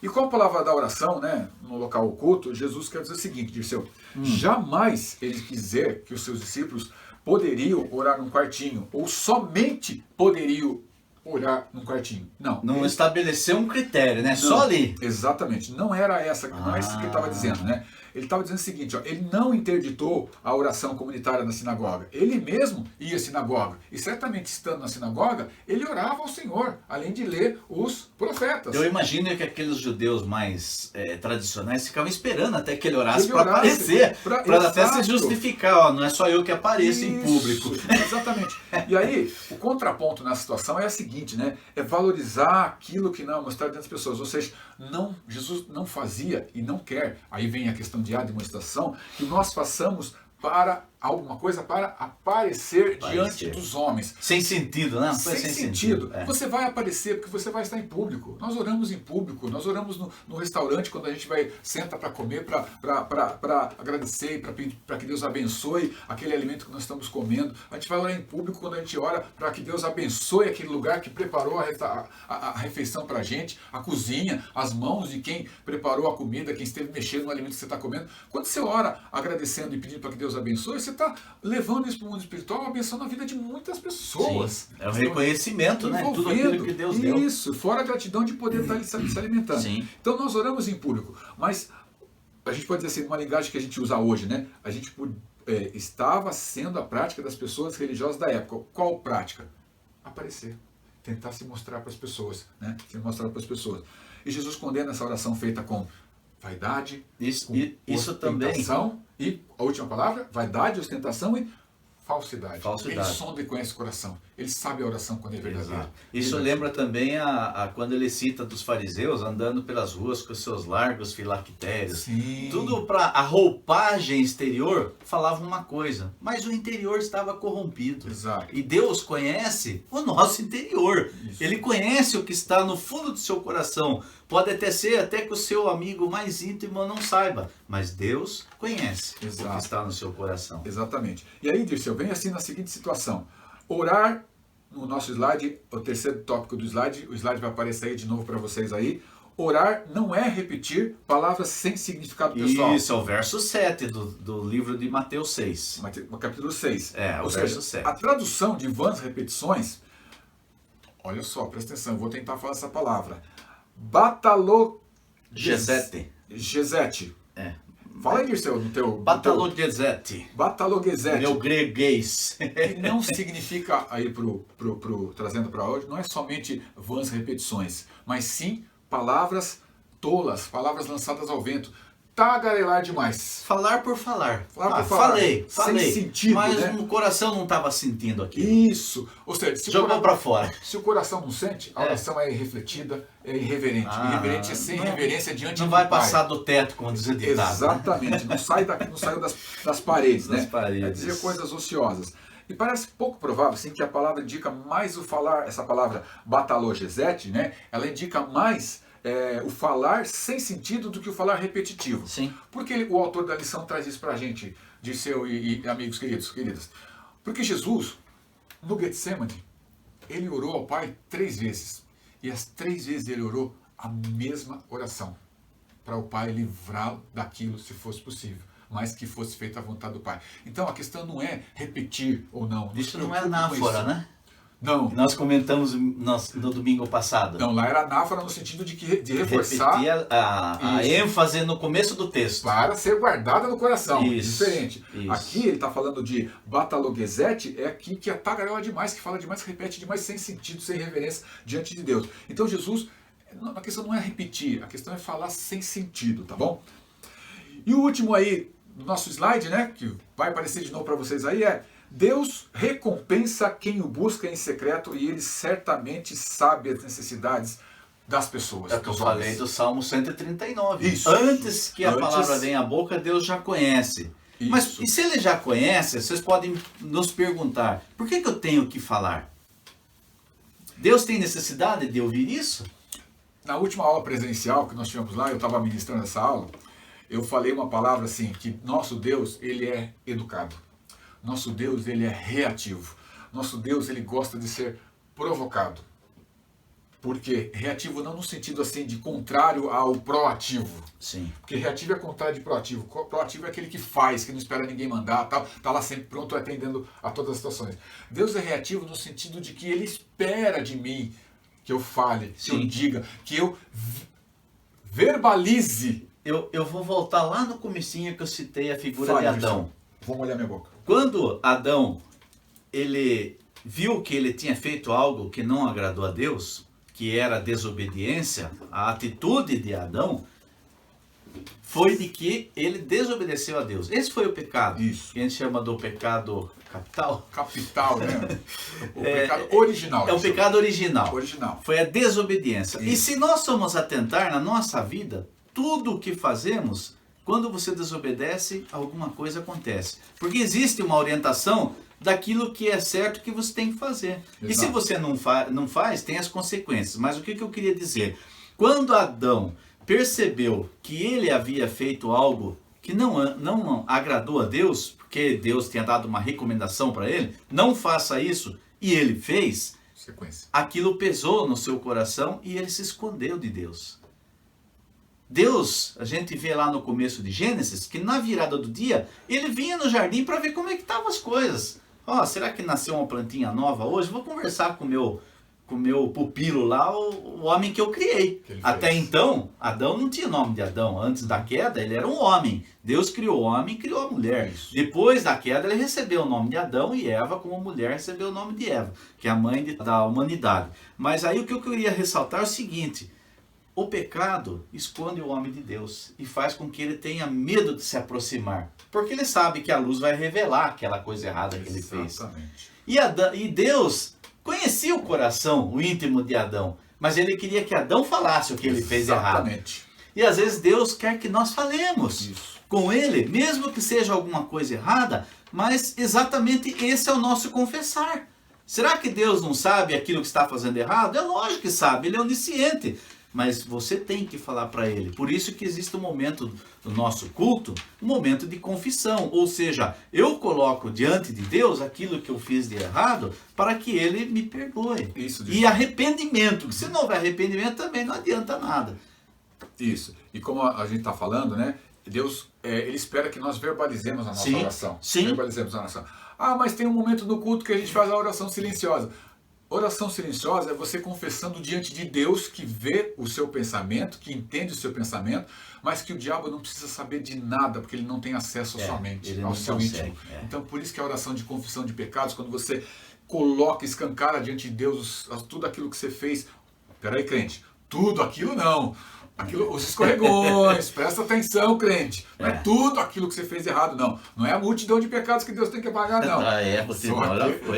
E com a palavra da oração, né, no local oculto, Jesus quer dizer o seguinte, Dirceu, jamais ele quis dizer que os seus discípulos poderiam orar num quartinho, ou somente poderiam orar num quartinho. Não Estabeleceu um critério, né? Não, só ali. Exatamente, não era essa, não é isso que ele estava dizendo, né? Ele estava dizendo o seguinte, ele não interditou a oração comunitária na sinagoga. Ele mesmo ia à sinagoga. E certamente, estando na sinagoga, ele orava ao Senhor, além de ler os profetas. Eu imagino que aqueles judeus mais tradicionais ficavam esperando até que ele orasse para aparecer, para até se justificar. Não é só eu que apareço em público. Exatamente. E aí, o contraponto na situação é a seguinte, né? É valorizar aquilo que não é mostrado diante das pessoas. Ou seja, Jesus não fazia e não quer, aí vem a questão de admoestação, que nós façamos para alguma coisa para aparecer diante Aparecer. dos homens. Sem sentido, né? Uma coisa Sem sentido. É. Você vai aparecer porque você vai estar em público. Nós oramos em público, nós oramos no restaurante quando a gente senta para comer, para agradecer, para que Deus abençoe aquele alimento que nós estamos comendo. A gente vai orar em público quando a gente ora para que Deus abençoe aquele lugar que preparou a refeição para a gente, a cozinha, as mãos de quem preparou a comida, quem esteve mexendo no alimento que você está comendo. Quando você ora agradecendo e pedindo para que Deus abençoe, você está levando isso para o mundo espiritual, abençoando a vida de muitas pessoas. Sim, é um reconhecimento, né? Tudo aquilo que Deus deu. Isso, fora a gratidão de poder estar se alimentando. Sim. Então nós oramos em público, mas a gente pode dizer assim, uma linguagem que a gente usa hoje, né? A gente estava sendo a prática das pessoas religiosas da época. Qual prática? Aparecer, tentar se mostrar para as pessoas, né? Se mostrar para as pessoas. E Jesus condena essa oração feita com vaidade, Isso também. ostentação e a última palavra, vaidade, ostentação e falsidade. Falsidade. Ele sonda e conhece o coração. Ele sabe a oração quando é verdadeira. Exato. Isso lembra também a quando ele cita dos fariseus andando pelas ruas com seus largos filactérios. Sim. Tudo para a roupagem exterior falava uma coisa, mas o interior estava corrompido. Exato. E Deus conhece o nosso interior. Isso. Ele conhece o que está no fundo do seu coração. Pode até ser até que o seu amigo mais íntimo não saiba, mas Deus conhece o Exato. que está no seu coração. Exatamente. E aí, Dirceu, vem assim na seguinte situação. Orar, no nosso slide, o terceiro tópico do slide, o slide vai aparecer aí de novo para vocês aí. Orar não é repetir palavras sem significado pessoal. Isso, é o verso 7 do livro de Mateus 6. No capítulo 6. É, o Ou verso seja, 7. a tradução de vãs repetições, olha só, presta atenção, eu vou tentar falar essa palavra. Gesete. Gesete. É. Fala aí, Dirceu, no teu... Batalogesete. Batalogesete. Meu greguês. Que não significa, aí trazendo para hoje, não é somente vãs repetições, mas sim palavras tolas, palavras lançadas ao vento. Tagarelar demais. Falar por falar. Falar por falar. Falei. Sem sentido, mas né? o coração não estava sentindo aquilo. Isso. Ou seja, Jogou para fora. se o coração não sente, a oração é irrefletida, é irreverente. Irreverente é sem reverência diante Não do vai Pai. passar do teto, como diz o ditado. Exatamente. Não saiu das paredes, Das né? paredes. É dizer coisas ociosas. E parece pouco provável, assim, que a palavra indica mais o falar, essa palavra batalogesete, né? Ela indica mais o falar sem sentido do que o falar repetitivo. Sim. Por que o autor da lição traz isso pra gente, Dirceu e amigos queridas? Porque Jesus, no Getsemane, ele orou ao Pai 3 vezes. E as 3 vezes ele orou a mesma oração. Para o Pai livrá-lo daquilo, se fosse possível. Mas que fosse feita a vontade do Pai. Então a questão não é repetir ou não. Isso não é anáfora, né? Não. Nós comentamos no domingo passado. Não, lá era anáfora no sentido de reforçar. Repetir a Isso. ênfase no começo do texto. Para ser guardada no coração. Isso, Diferente. isso. Aqui ele está falando de batalogesete, é aqui que é tagarela demais, que fala demais, que repete demais, sem sentido, sem reverência diante de Deus. Então Jesus, a questão não é repetir, a questão é falar sem sentido, tá bom? E o último aí, do nosso slide, né, que vai aparecer de novo para vocês aí, é: Deus recompensa quem o busca em secreto e ele certamente sabe as necessidades das pessoas. É o que eu dos falei homens. do Salmo 139. Isso. Antes que a Antes. palavra venha à boca, Deus já conhece. Isso. Mas e se ele já conhece, vocês podem nos perguntar, por que eu tenho que falar? Deus tem necessidade de ouvir isso? Na última aula presencial que nós tivemos lá, eu estava ministrando essa aula, eu falei uma palavra assim, que nosso Deus, ele é educado. Nosso Deus, ele é reativo. Nosso Deus, ele gosta de ser provocado. Por quê? Reativo não no sentido assim de contrário ao proativo. Sim. Porque reativo é contrário de proativo. Proativo é aquele que faz, que não espera ninguém mandar, tal, tá lá sempre pronto atendendo a todas as situações. Deus é reativo no sentido de que ele espera de mim que eu fale, que eu Sim. diga, que eu verbalize. Eu vou voltar lá no comecinho que eu citei a figura Fale, de Adão. Wilson. Vou molhar minha boca. Quando Adão, ele viu que ele tinha feito algo que não agradou a Deus, que era a desobediência, a atitude de Adão foi de que ele desobedeceu a Deus. Esse foi o pecado. Isso. Que a gente chama do pecado capital. Capital, né? O pecado original. É o pecado original. Original. Foi a desobediência. E Isso. se nós formos atentar na nossa vida, tudo o que fazemos quando você desobedece, alguma coisa acontece. Porque existe uma orientação daquilo que é certo que você tem que fazer. Exato. E se você não faz, tem as consequências. Mas o que eu queria dizer? Quando Adão percebeu que ele havia feito algo que não agradou a Deus, porque Deus tinha dado uma recomendação para ele, não faça isso, e ele fez, Sequência. aquilo pesou no seu coração e ele se escondeu de Deus. Deus, a gente vê lá no começo de Gênesis, que na virada do dia, ele vinha no jardim para ver como é que estavam as coisas. Será que nasceu uma plantinha nova hoje? Vou conversar com o meu pupilo lá, o homem que eu criei. Que ele Até fez. então, Adão não tinha nome de Adão. Antes da queda, ele era um homem. Deus criou o homem e criou a mulher. Isso. Depois da queda, ele recebeu o nome de Adão e Eva, como mulher recebeu o nome de Eva, que é a mãe da humanidade. Mas aí o que eu queria ressaltar é o seguinte: o pecado esconde o homem de Deus e faz com que ele tenha medo de se aproximar. Porque ele sabe que a luz vai revelar aquela coisa errada que ele fez. Exatamente. E Deus conhecia o coração, o íntimo de Adão, mas ele queria que Adão falasse o que ele fez errado. Exatamente. E às vezes Deus quer que nós falemos Isso. com ele, mesmo que seja alguma coisa errada, mas exatamente esse é o nosso confessar. Será que Deus não sabe aquilo que está fazendo errado? É lógico que sabe, ele é onisciente. Mas você tem que falar para ele. Por isso que existe um momento do nosso culto, um momento de confissão. Ou seja, eu coloco diante de Deus aquilo que eu fiz de errado para que ele me perdoe. Isso, E arrependimento. Se não houver arrependimento também não adianta nada. Isso. E como a gente está falando, né? Deus, ele espera que nós verbalizemos a nossa Sim, oração. sim. Verbalizemos a oração. Mas tem um momento no culto que a gente faz a oração silenciosa. Oração silenciosa é você confessando diante de Deus, que vê o seu pensamento, que entende o seu pensamento, mas que o diabo não precisa saber de nada, porque ele não tem acesso à sua mente, ele ao não seu consegue, íntimo. é. Então, por isso que a oração de confissão de pecados, quando você coloca, escancara diante de Deus tudo aquilo que você fez. Peraí, crente, tudo aquilo não. Os escorregões, presta atenção, crente. Não é tudo aquilo que você fez errado, não. Não é a multidão de pecados que Deus tem que apagar, não. Você São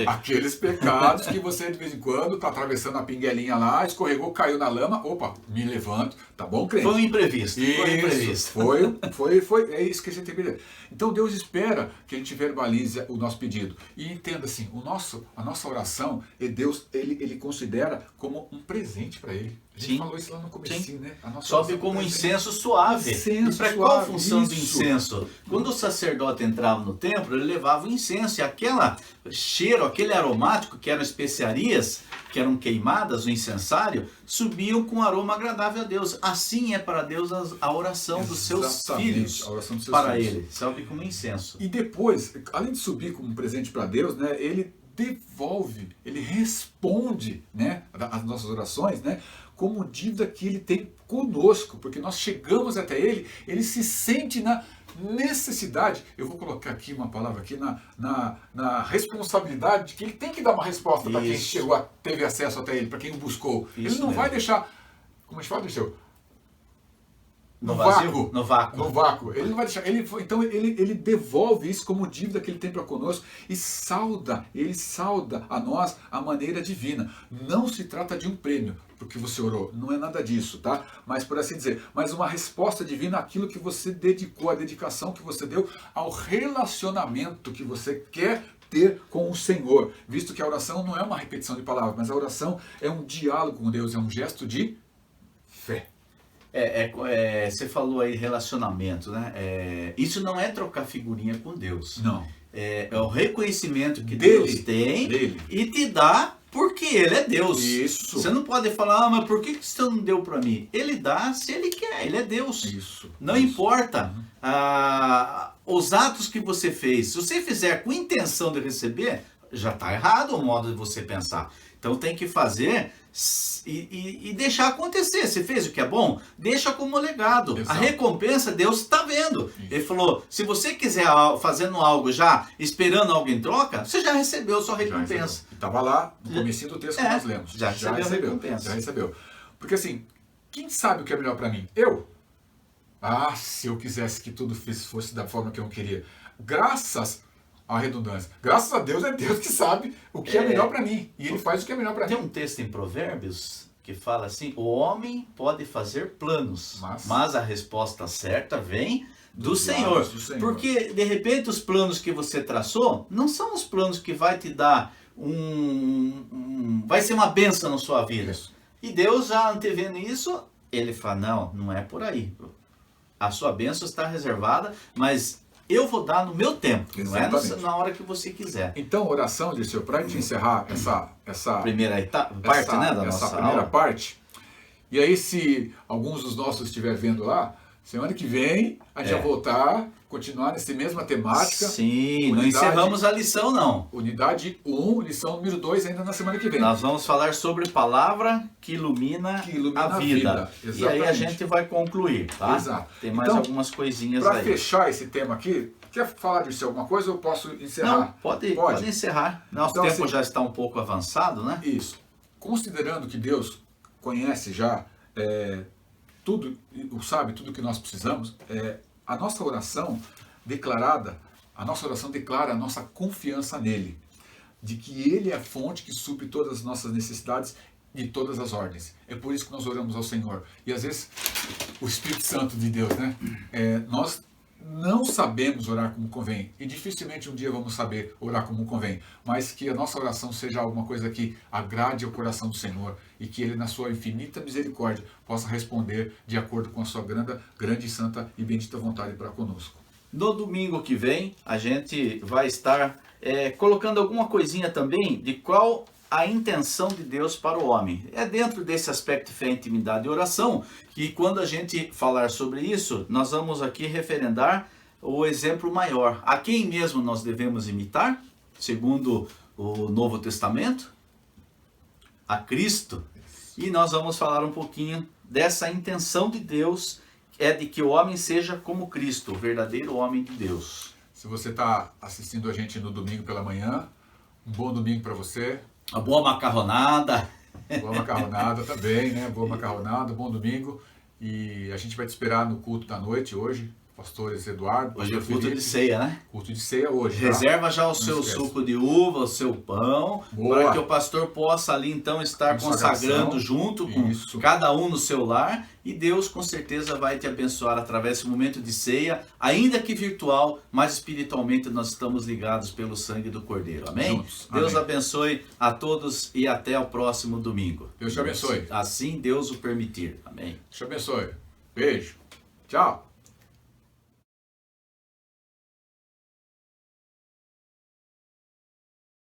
aqueles pecados que você, de vez em quando, está atravessando a pinguelinha lá, escorregou, caiu na lama. Opa, me levanto. Tá bom, crente? Foi um imprevisto. É isso que a gente tem que dizer. Então, Deus espera que a gente verbalize o nosso pedido. E entenda assim, a nossa oração, Deus, ele considera como um presente para Ele. A gente falou isso lá no comecinho, né? A nossa Sobe oração como é um incenso suave. Incenso E para suave, qual a função do isso. incenso? Quando o sacerdote entrava no templo, ele levava o incenso. E aquele cheiro, aquele aromático, que eram especiarias, que eram queimadas, o incensário, subiam com aroma agradável a Deus. Assim é para Deus a oração dos seus Exatamente, filhos a oração dos seus para filhos. Ele. Sobe como incenso. E depois, além de subir como um presente para Deus, né, ele devolve, ele responde, né, as nossas orações, né, como dívida que ele tem conosco, porque nós chegamos até ele, ele se sente na necessidade, eu vou colocar aqui uma palavra aqui, na responsabilidade de que ele tem que dar uma resposta para quem Isso. chegou, teve acesso até ele, para quem o buscou. Isso Ele não mesmo. vai deixar, como a gente fala, deixou? No vácuo. No vácuo. No vácuo. Ele não vai deixar. Então ele devolve isso como dívida que ele tem para conosco e ele salda a nós a maneira divina. Não se trata de um prêmio porque você orou. Não é nada disso, tá? Mas por assim dizer, mas uma resposta divina àquilo que você dedicou, a dedicação que você deu ao relacionamento que você quer ter com o Senhor. Visto que a oração não é uma repetição de palavras, mas a oração é um diálogo com Deus, é um gesto de fé. Você falou aí relacionamento, né? Isso não é trocar figurinha com Deus. Não. É o reconhecimento que Dele. Deus tem Dele. e te dá porque Ele é Deus. Isso. Você não pode falar, mas por que você não deu para mim? Ele dá se Ele quer, Ele é Deus. Isso. Não Isso. importa os atos que você fez. Se você fizer com intenção de receber, já está errado o modo de você pensar. Então tem que fazer e deixar acontecer. Você fez o que é bom, deixa como legado. Exato. A recompensa Deus está vendo. Isso. Ele falou, se você quiser fazendo algo já, esperando algo em troca, você já recebeu a sua recompensa. Estava lá no comecinho do texto que nós lemos. já recebeu a recompensa. Já recebeu. Porque assim, quem sabe o que é melhor para mim? Eu? Se eu quisesse que tudo fosse da forma que eu queria. Graças à redundância. Graças a Deus, é Deus que sabe o que é melhor para mim. E Ele faz o que é melhor para mim. Tem um texto em Provérbios que fala assim, o homem pode fazer planos, Mas mas a resposta certa vem do Dos Senhor. lábios do Senhor. Porque, de repente, os planos que você traçou não são os planos que vai te dar vai ser uma bênção na sua vida. Isso. E Deus, já antevendo isso, ele fala, não é por aí. A sua bênção está reservada, mas eu vou dar no meu tempo, não é Exatamente. na hora que você quiser. Então, oração, Dirceu, para a gente encerrar essa Primeira parte, né, da essa nossa primeira aula. parte. E aí, se alguns dos nossos estiver vendo lá, semana que vem a gente vai voltar, continuar nessa mesma temática. Sim, não Unidade. encerramos a lição, não. Unidade 1, lição número 2, ainda na semana que vem. Nós vamos falar sobre palavra que ilumina, a vida. E aí a Exatamente. gente vai concluir, tá? Exato. Tem mais Então, algumas coisinhas Para aí. fechar esse tema aqui, quer falar de alguma coisa ou eu posso encerrar? Não, pode encerrar. Nosso Então, tempo assim, já está um pouco avançado, né? Isso. Considerando que Deus conhece já tudo, sabe tudo que nós precisamos, a nossa oração declara a nossa confiança nele, de que ele é a fonte que supre todas as nossas necessidades de todas as ordens. É por isso que nós oramos ao Senhor. E às vezes o Espírito Santo de Deus, né? Nós não sabemos orar como convém, e dificilmente um dia vamos saber orar como convém, mas que a nossa oração seja alguma coisa que agrade ao coração do Senhor, e que Ele, na sua infinita misericórdia, possa responder de acordo com a sua grande, santa e bendita vontade para conosco. No domingo que vem, a gente vai estar colocando alguma coisinha também de qual a intenção de Deus para o homem. É dentro desse aspecto de fé, intimidade e oração que, quando a gente falar sobre isso, nós vamos aqui referendar o exemplo maior. A quem mesmo nós devemos imitar, segundo o Novo Testamento? A Cristo. E nós vamos falar um pouquinho dessa intenção de Deus, de que o homem seja como Cristo, o verdadeiro homem de Deus. Se você está assistindo a gente no domingo pela manhã, um bom domingo para você. Uma boa macarronada. Boa macarronada também, né? Boa macarronada, bom domingo. E a gente vai te esperar no culto da noite hoje, pastores Eduardo. Hoje é pastor culto Felipe. de ceia, né? Culto de ceia hoje. Tá? Reserva já o Não seu esquece. suco de uva, o seu pão, Boa. para que o pastor possa ali então estar Consagração. consagrando junto com Isso. cada um no seu lar, e Deus com certeza vai te abençoar através desse momento de ceia, ainda que virtual, mas espiritualmente nós estamos ligados pelo sangue do Cordeiro. Amém? Juntos. Deus Amém. abençoe a todos e até o próximo domingo. Deus te abençoe. Assim Deus o permitir. Amém. Deus te abençoe. Beijo. Tchau.